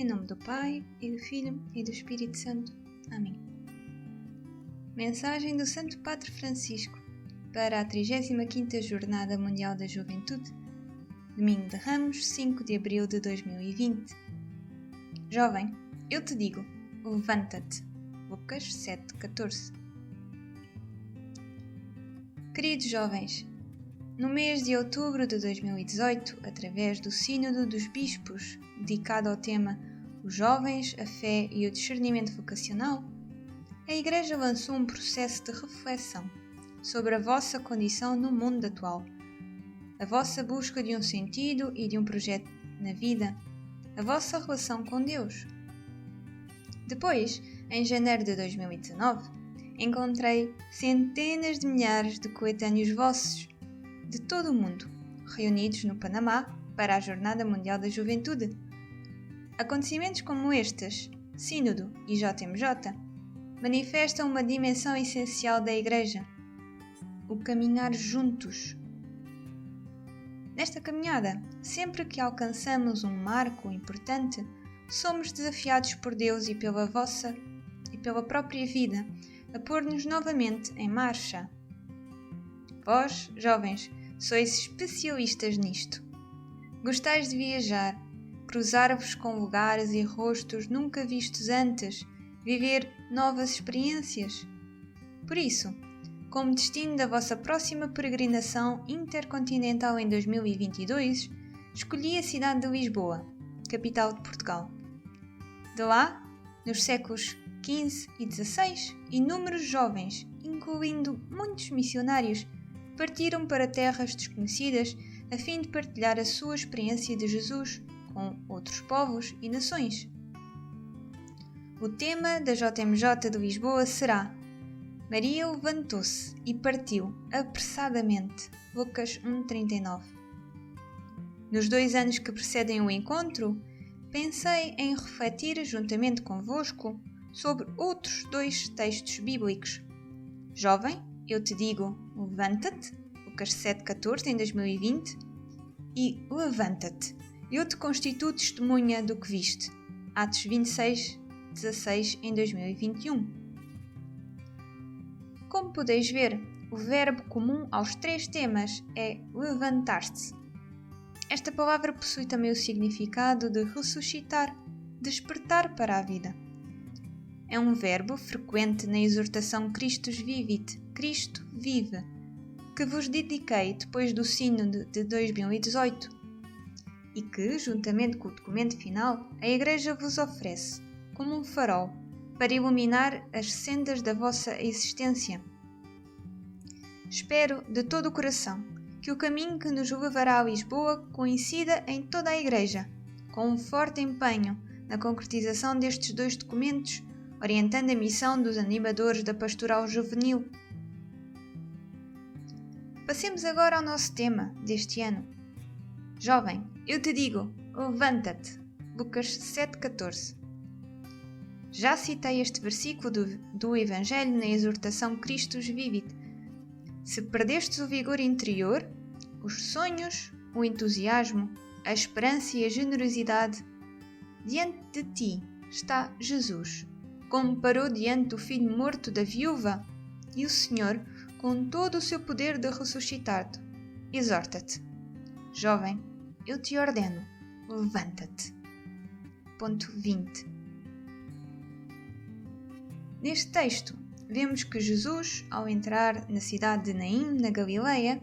Em nome do Pai, e do Filho, e do Espírito Santo. Amém. Mensagem do Santo Padre Francisco para a 35ª Jornada Mundial da Juventude, Domingo de Ramos, 5 de abril de 2020. Jovem, eu te digo, levanta-te. Lucas 7,14. Queridos jovens, no mês de outubro de 2018, através do Sínodo dos Bispos, dedicado ao tema Os Jovens, a Fé e o Discernimento Vocacional, a Igreja lançou um processo de reflexão sobre a vossa condição no mundo atual, a vossa busca de um sentido e de um projeto na vida, a vossa relação com Deus. Depois, em janeiro de 2019, encontrei centenas de milhares de coetâneos vossos de todo o mundo, reunidos no Panamá para a Jornada Mundial da Juventude. Acontecimentos como estes, Sínodo e JMJ, manifestam uma dimensão essencial da Igreja: o caminhar juntos. Nesta caminhada, sempre que alcançamos um marco importante, somos desafiados por Deus e pela vossa e pela própria vida a pôr-nos novamente em marcha. Vós, jovens, sois especialistas nisto. Gostais de viajar, cruzar-vos com lugares e rostos nunca vistos antes, viver novas experiências. Por isso, como destino da vossa próxima peregrinação intercontinental em 2022, escolhi a cidade de Lisboa, capital de Portugal. De lá, nos séculos XV e XVI, inúmeros jovens, incluindo muitos missionários, partiram para terras desconhecidas a fim de partilhar a sua experiência de Jesus com outros povos e nações. O tema da JMJ de Lisboa será Maria levantou-se e partiu apressadamente, Lucas 1,39. Nos 2 anos que precedem o encontro, pensei em refletir juntamente convosco sobre outros 2 textos bíblicos. Jovem, eu te digo, levanta-te, Lucas 7,14 em 2020, e levanta-te, eu te constituo testemunha do que viste, Atos 26,16 em 2021. Como podeis ver, o verbo comum aos 3 temas é levantar-se. Esta palavra possui também o significado de ressuscitar, despertar para a vida. É um verbo frequente na exortação Christus Vivit, Cristo vive, que vos dediquei depois do Sínodo de 2018 e que, juntamente com o documento final, a Igreja vos oferece como um farol para iluminar as sendas da vossa existência. Espero de todo o coração que o caminho que nos levará a Lisboa coincida em toda a Igreja, com um forte empenho na concretização destes 2 documentos, orientando a missão dos animadores da pastoral juvenil. Passemos agora ao nosso tema deste ano. Jovem, eu te digo, levanta-te. Lucas 7,14. Já citei este versículo do Evangelho na exortação Christus Vivit. Se perdestes o vigor interior, os sonhos, o entusiasmo, a esperança e a generosidade, diante de ti está Jesus, como parou diante do filho morto da viúva, e o Senhor, com todo o seu poder de ressuscitar-te, exorta-te. Jovem, eu te ordeno, levanta-te. Ponto 20. Neste texto, vemos que Jesus, ao entrar na cidade de Naim, na Galileia,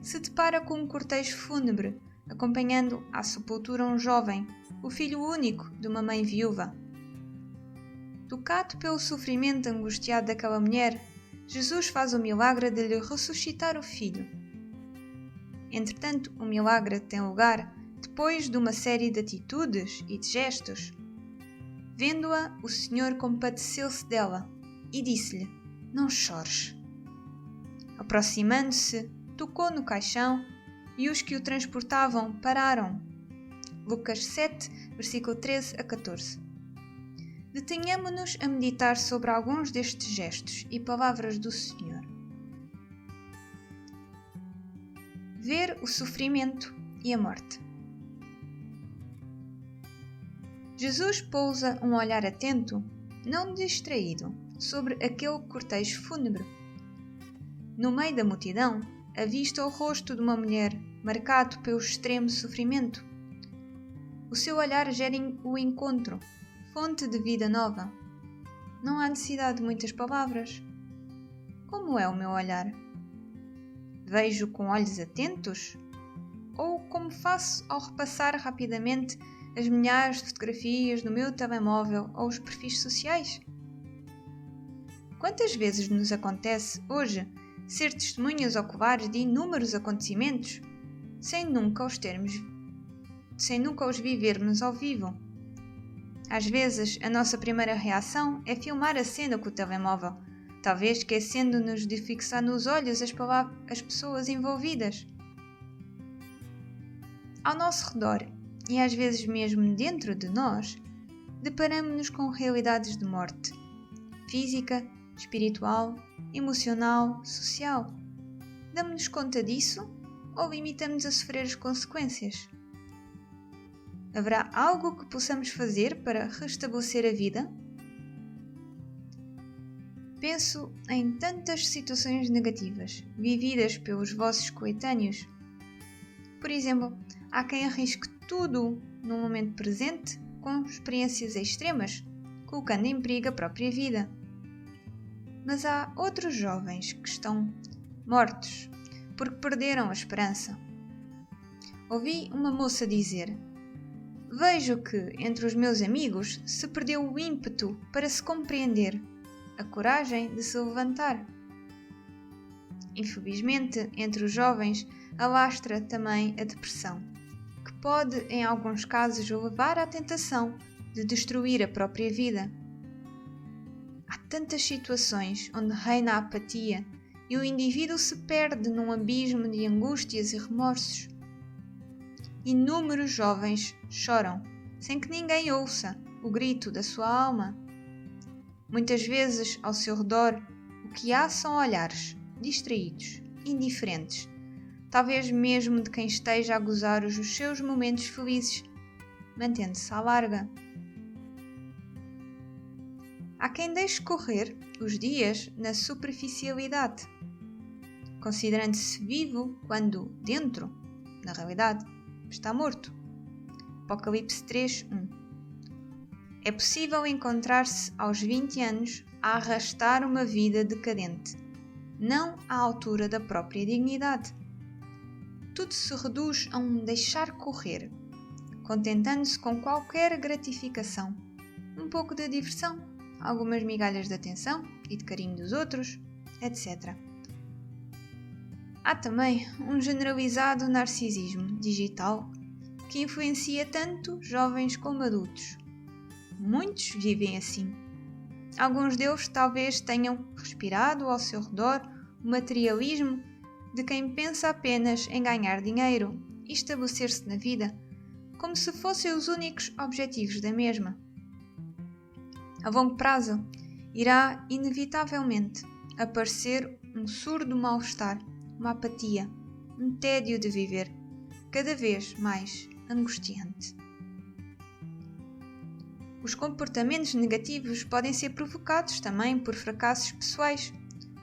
se depara com um cortejo fúnebre, acompanhando à sepultura um jovem, o filho único de uma mãe viúva. Tocado pelo sofrimento angustiado daquela mulher, Jesus faz o milagre de lhe ressuscitar o filho. Entretanto, o milagre tem lugar depois de uma série de atitudes e de gestos. Vendo-a, o Senhor compadeceu-se dela e disse-lhe: Não chores. Aproximando-se, tocou no caixão e os que o transportavam pararam. Lucas 7, versículo 13 a 14. Detenhamo-nos a meditar sobre alguns destes gestos e palavras do Senhor. Ver o sofrimento e a morte. Jesus pousa um olhar atento, não distraído, sobre aquele cortejo fúnebre. No meio da multidão, avista o rosto de uma mulher marcado pelo extremo sofrimento. O seu olhar gera o encontro, fonte de vida nova. Não há necessidade de muitas palavras. Como é o meu olhar? Vejo com olhos atentos? Ou como faço ao repassar rapidamente as milhares de fotografias no meu telemóvel ou os perfis sociais? Quantas vezes nos acontece, hoje, ser testemunhas oculares de inúmeros acontecimentos, sem nunca os vivermos ao vivo? Às vezes, a nossa primeira reação é filmar a cena com o telemóvel, talvez esquecendo-nos de fixar nos olhos as pessoas envolvidas. Ao nosso redor, e às vezes mesmo dentro de nós, deparamos-nos com realidades de morte, física, espiritual, emocional, social. Damos-nos conta disso ou limitamos a sofrer as consequências? Haverá algo que possamos fazer para restabelecer a vida? Penso em tantas situações negativas vividas pelos vossos coetâneos. Por exemplo, há quem arrisque tudo no momento presente com experiências extremas, colocando em perigo a própria vida. Mas há outros jovens que estão mortos porque perderam a esperança. Ouvi uma moça dizer: "Vejo que, entre os meus amigos, se perdeu o ímpeto para se compreender, a coragem de se levantar." Infelizmente, entre os jovens, alastra também a depressão, que pode, em alguns casos, levar à tentação de destruir a própria vida. Há tantas situações onde reina a apatia e o indivíduo se perde num abismo de angústias e remorsos. Inúmeros jovens choram, sem que ninguém ouça o grito da sua alma. Muitas vezes, ao seu redor, o que há são olhares distraídos, indiferentes, talvez mesmo de quem esteja a gozar os seus momentos felizes, mantendo-se à larga. Há quem deixe correr os dias na superficialidade, considerando-se vivo quando dentro, na realidade, está morto. Apocalipse 3:1. É possível encontrar-se aos 20 anos a arrastar uma vida decadente, não à altura da própria dignidade. Tudo se reduz a um deixar correr, contentando-se com qualquer gratificação, um pouco de diversão, algumas migalhas de atenção e de carinho dos outros, etc. Há também um generalizado narcisismo digital que influencia tanto jovens como adultos. Muitos vivem assim. Alguns deles talvez tenham respirado ao seu redor o materialismo de quem pensa apenas em ganhar dinheiro e estabelecer-se na vida, como se fossem os únicos objetivos da mesma. A longo prazo, irá inevitavelmente aparecer um surdo mal-estar, uma apatia, um tédio de viver, cada vez mais angustiante. Os comportamentos negativos podem ser provocados também por fracassos pessoais,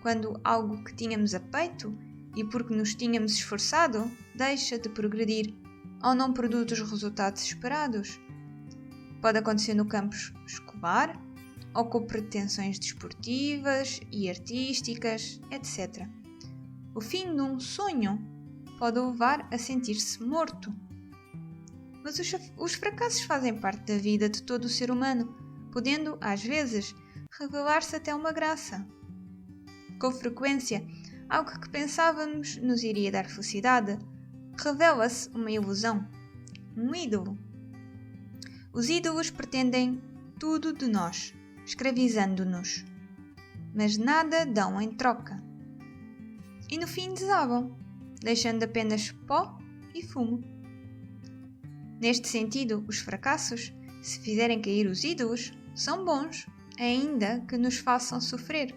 quando algo que tínhamos a peito e porque nos tínhamos esforçado deixa de progredir ou não produz os resultados esperados. Pode acontecer no campo escolar ou com pretensões desportivas e artísticas, etc. O fim de um sonho pode levar a sentir-se morto. Mas os fracassos fazem parte da vida de todo o ser humano, podendo, às vezes, revelar-se até uma graça. Com frequência, algo que pensávamos nos iria dar felicidade revela-se uma ilusão, um ídolo. Os ídolos pretendem tudo de nós, escravizando-nos, mas nada dão em troca. E no fim desabam, deixando apenas pó e fumo. Neste sentido, os fracassos, se fizerem cair os ídolos, são bons, ainda que nos façam sofrer.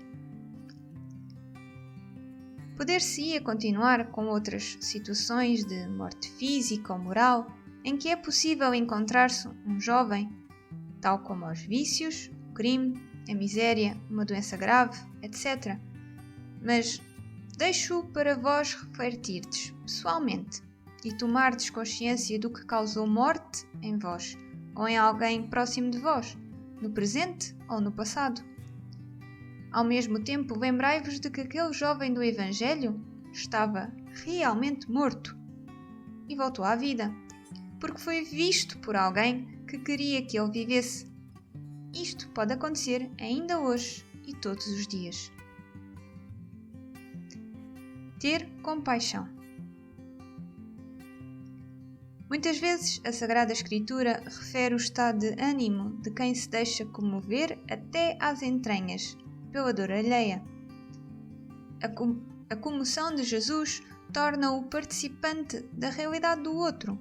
Poder-se-ia continuar com outras situações de morte física ou moral em que é possível encontrar-se um jovem tal como aos vícios, o crime, a miséria, uma doença grave, etc. Mas deixo para vós refletirdes pessoalmente e tomardes consciência do que causou morte em vós ou em alguém próximo de vós, no presente ou no passado. Ao mesmo tempo, lembrai-vos de que aquele jovem do Evangelho estava realmente morto e voltou à vida, porque foi visto por alguém que queria que ele vivesse. Isto pode acontecer ainda hoje e todos os dias. Ter compaixão. Muitas vezes a Sagrada Escritura refere o estado de ânimo de quem se deixa comover até às entranhas pela dor alheia. A comoção de Jesus torna-o participante da realidade do outro.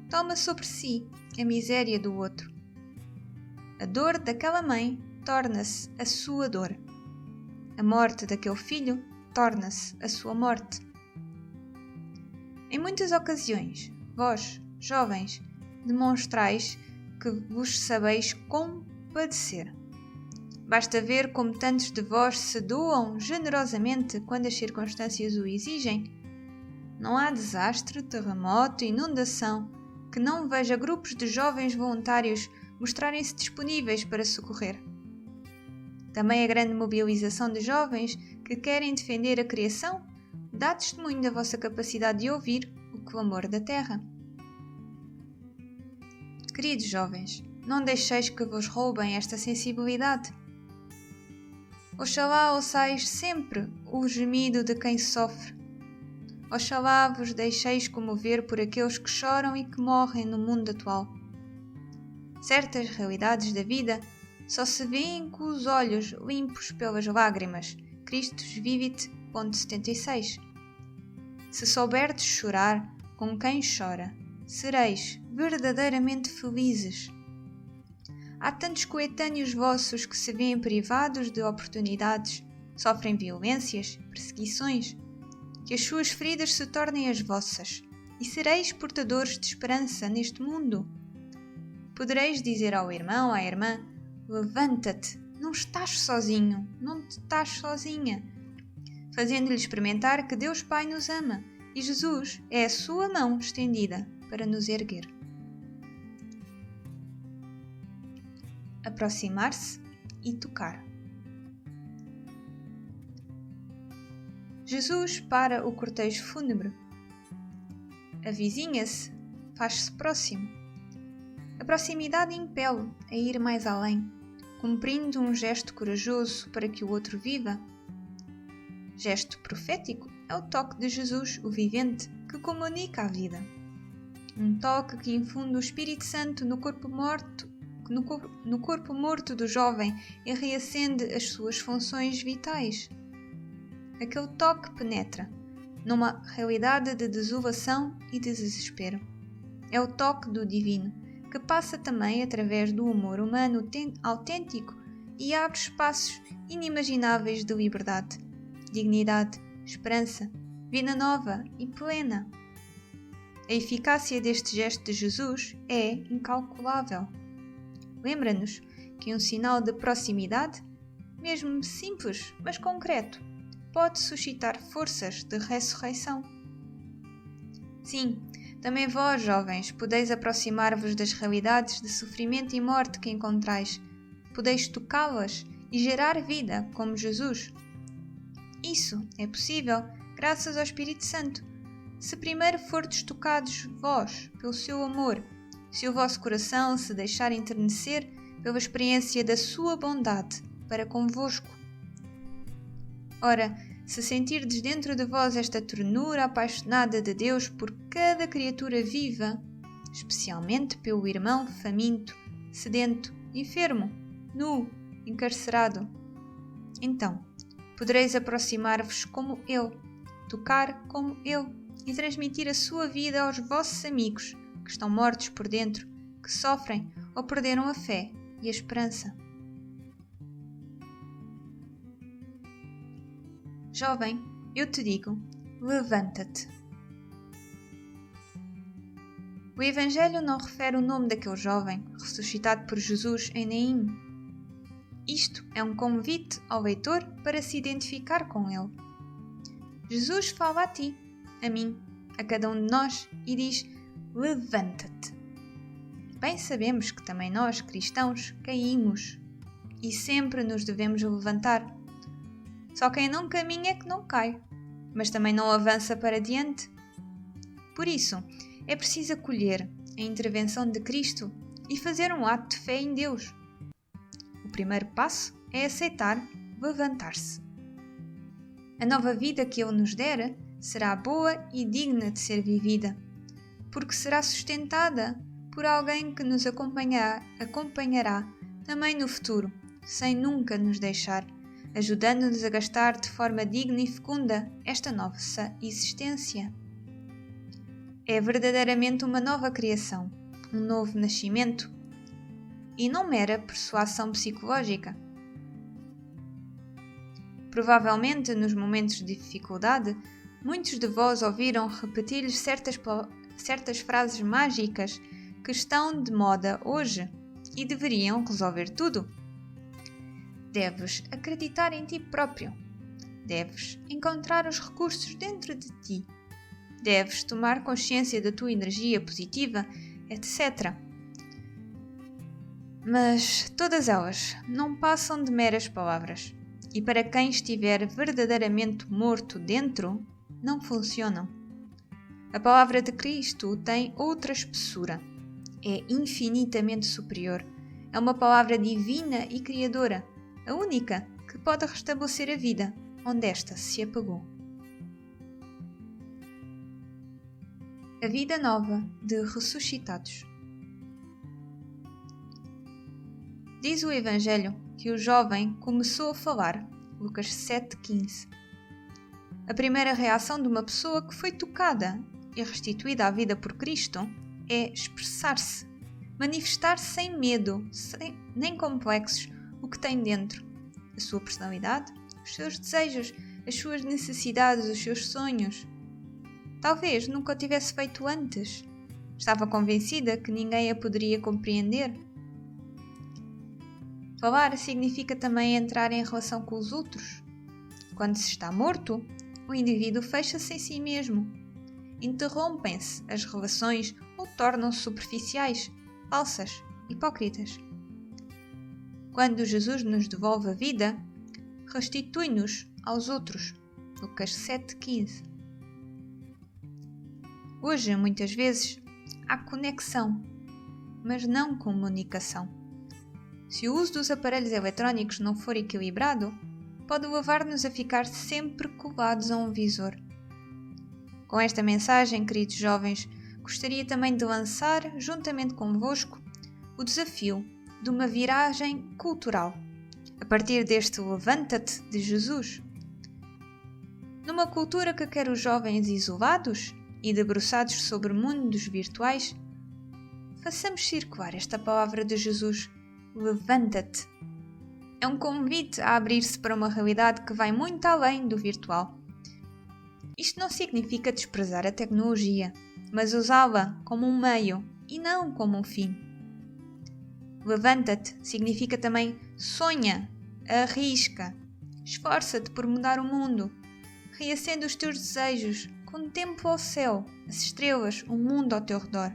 Toma sobre si a miséria do outro. A dor daquela mãe torna-se a sua dor. A morte daquele filho torna-se a sua morte. Em muitas ocasiões, vós, jovens, demonstrais que vos sabeis compadecer. Basta ver como tantos de vós se doam generosamente quando as circunstâncias o exigem. Não há desastre, terremoto, inundação que não veja grupos de jovens voluntários mostrarem-se disponíveis para socorrer. Também a grande mobilização de jovens que querem defender a criação dá testemunho da vossa capacidade de ouvir o clamor da terra. Queridos jovens, não deixeis que vos roubem esta sensibilidade. Oxalá ouçais sempre o gemido de quem sofre. Oxalá vos deixeis comover por aqueles que choram e que morrem no mundo atual. Certas realidades da vida só se veem com os olhos limpos pelas lágrimas. Christus Vivit, ponto 76. Se souberdes chorar com quem chora, sereis verdadeiramente felizes. Há tantos coetâneos vossos que se veem privados de oportunidades, sofrem violências, perseguições, que as suas feridas se tornem as vossas, e sereis portadores de esperança neste mundo. Podereis dizer ao irmão, à irmã: levanta-te, não estás sozinho, não estás sozinha, fazendo-lhe experimentar que Deus Pai nos ama e Jesus é a sua mão estendida para nos erguer. Aproximar-se e tocar. Jesus para o cortejo fúnebre. Avizinha-se, faz-se próximo. A proximidade impele a ir mais além, cumprindo um gesto corajoso para que o outro viva. Gesto profético é o toque de Jesus, o vivente, que comunica a vida. Um toque que infunde o Espírito Santo no corpo morto do jovem e reacende as suas funções vitais. Aquele toque penetra numa realidade de desolação e de desespero. É o toque do divino, que passa também através do humor humano autêntico e abre espaços inimagináveis de liberdade, dignidade, esperança, vida nova e plena. A eficácia deste gesto de Jesus é incalculável. Lembra-nos que um sinal de proximidade, mesmo simples, mas concreto, pode suscitar forças de ressurreição. Sim, também vós, jovens, podeis aproximar-vos das realidades de sofrimento e morte que encontrais. Podeis tocá-las e gerar vida, como Jesus. Isso é possível graças ao Espírito Santo. Se primeiro fordes tocados vós pelo seu amor, se o vosso coração se deixar enternecer pela experiência da sua bondade para convosco. Ora, se sentirdes dentro de vós esta ternura apaixonada de Deus por cada criatura viva, especialmente pelo irmão faminto, sedento, enfermo, nu, encarcerado, então podereis aproximar-vos como Ele, tocar como Ele e transmitir a sua vida aos vossos amigos que estão mortos por dentro, que sofrem ou perderam a fé e a esperança. Jovem, eu te digo, levanta-te. O Evangelho não refere o nome daquele jovem ressuscitado por Jesus em Naim. Isto é um convite ao leitor para se identificar com ele. Jesus fala a ti, a mim, a cada um de nós e diz: levanta-te. Bem sabemos que também nós, cristãos, caímos e sempre nos devemos levantar. Só quem não caminha é que não cai, mas também não avança para diante. Por isso, é preciso acolher a intervenção de Cristo e fazer um ato de fé em Deus. O primeiro passo é aceitar levantar-se. A nova vida que Ele nos dera será boa e digna de ser vivida, porque será sustentada por alguém que nos acompanhará também no futuro, sem nunca nos deixar, ajudando-nos a gastar de forma digna e fecunda esta nossa existência. É verdadeiramente uma nova criação, um novo nascimento, e não mera persuasão psicológica. Provavelmente, nos momentos de dificuldade, muitos de vós ouviram repetir-lhes certas frases mágicas que estão de moda hoje e deveriam resolver tudo. Deves acreditar em ti próprio. Deves encontrar os recursos dentro de ti. Deves tomar consciência da tua energia positiva, etc. Mas todas elas não passam de meras palavras, e para quem estiver verdadeiramente morto dentro, não funcionam. A palavra de Cristo tem outra espessura. É infinitamente superior. É uma palavra divina e criadora, a única que pode restabelecer a vida onde esta se apagou. A vida nova de ressuscitados. Diz o Evangelho que o jovem começou a falar, Lucas 7,15. A primeira reação de uma pessoa que foi tocada e restituída à vida por Cristo é expressar-se, manifestar-se sem medo, nem complexos, o que tem dentro, a sua personalidade, os seus desejos, as suas necessidades, os seus sonhos. Talvez nunca o tivesse feito antes. Estava convencida que ninguém a poderia compreender. Falar significa também entrar em relação com os outros. Quando se está morto, o indivíduo fecha-se em si mesmo. Interrompem-se as relações ou tornam-se superficiais, falsas, hipócritas. Quando Jesus nos devolve a vida, restitui-nos aos outros. Lucas 7,15. Hoje, muitas vezes, há conexão, mas não comunicação. Se o uso dos aparelhos eletrónicos não for equilibrado, pode levar-nos a ficar sempre colados a um visor. Com esta mensagem, queridos jovens, gostaria também de lançar, juntamente convosco, o desafio de uma viragem cultural, a partir deste Levanta-te de Jesus. Numa cultura que quer os jovens isolados e debruçados sobre mundos virtuais, façamos circular esta palavra de Jesus, levanta-te. É um convite a abrir-se para uma realidade que vai muito além do virtual. Isto não significa desprezar a tecnologia, mas usá-la como um meio e não como um fim. Levanta-te significa também sonha, arrisca, esforça-te por mudar o mundo, reacende os teus desejos, contempla o céu, as estrelas, o mundo ao teu redor.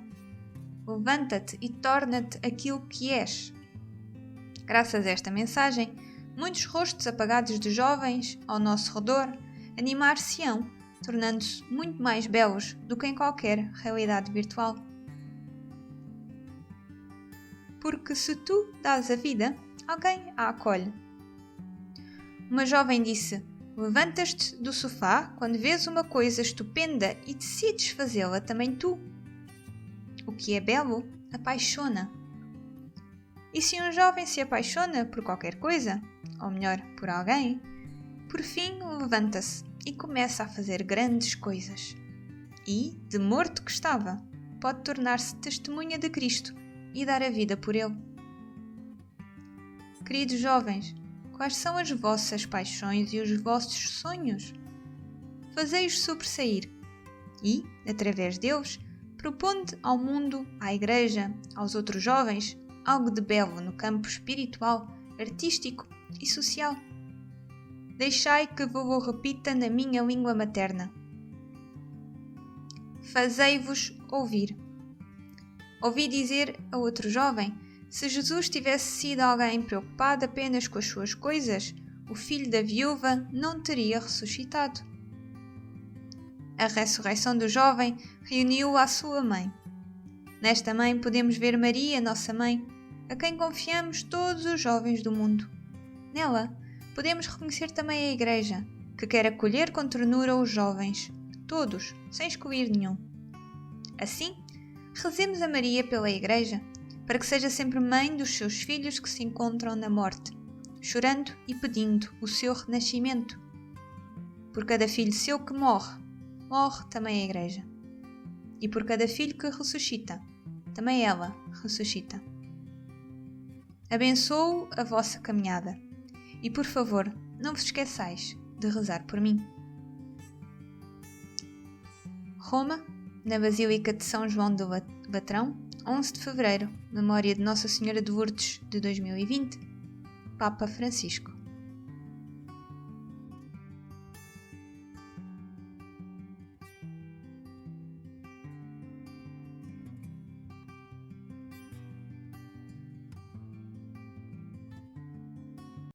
Levanta-te e torna-te aquilo que és. Graças a esta mensagem, muitos rostos apagados de jovens ao nosso redor animar-se-ão, tornando-se muito mais belos do que em qualquer realidade virtual. Porque se tu dás a vida, alguém a acolhe. Uma jovem disse: levantas-te do sofá quando vês uma coisa estupenda e decides fazê-la também tu. O que é belo apaixona. E se um jovem se apaixona por qualquer coisa, ou melhor, por alguém, por fim levanta-se e começa a fazer grandes coisas. E, de morto que estava, pode tornar-se testemunha de Cristo e dar a vida por ele. Queridos jovens, quais são as vossas paixões e os vossos sonhos? Fazei-os sobressair e, através deles, propondo ao mundo, à Igreja, aos outros jovens, algo de belo no campo espiritual, artístico e social. Deixai que vos repita na minha língua materna. Fazei-vos ouvir. Ouvi dizer a outro jovem, se Jesus tivesse sido alguém preocupado apenas com as suas coisas, o filho da viúva não teria ressuscitado. A ressurreição do jovem reuniu-o à sua mãe. Nesta mãe podemos ver Maria, nossa mãe, a quem confiamos todos os jovens do mundo. Nela, podemos reconhecer também a Igreja, que quer acolher com ternura os jovens, todos, sem excluir nenhum. Assim, rezemos a Maria pela Igreja, para que seja sempre mãe dos seus filhos que se encontram na morte, chorando e pedindo o seu renascimento. Por cada filho seu que morre, morre também a Igreja. E por cada filho que ressuscita, também ela ressuscita. Abençoo a vossa caminhada e, por favor, não vos esqueçais de rezar por mim. Roma, na Basílica de São João do Latrão, 11 de fevereiro, memória de Nossa Senhora de Lourdes de 2020, Papa Francisco.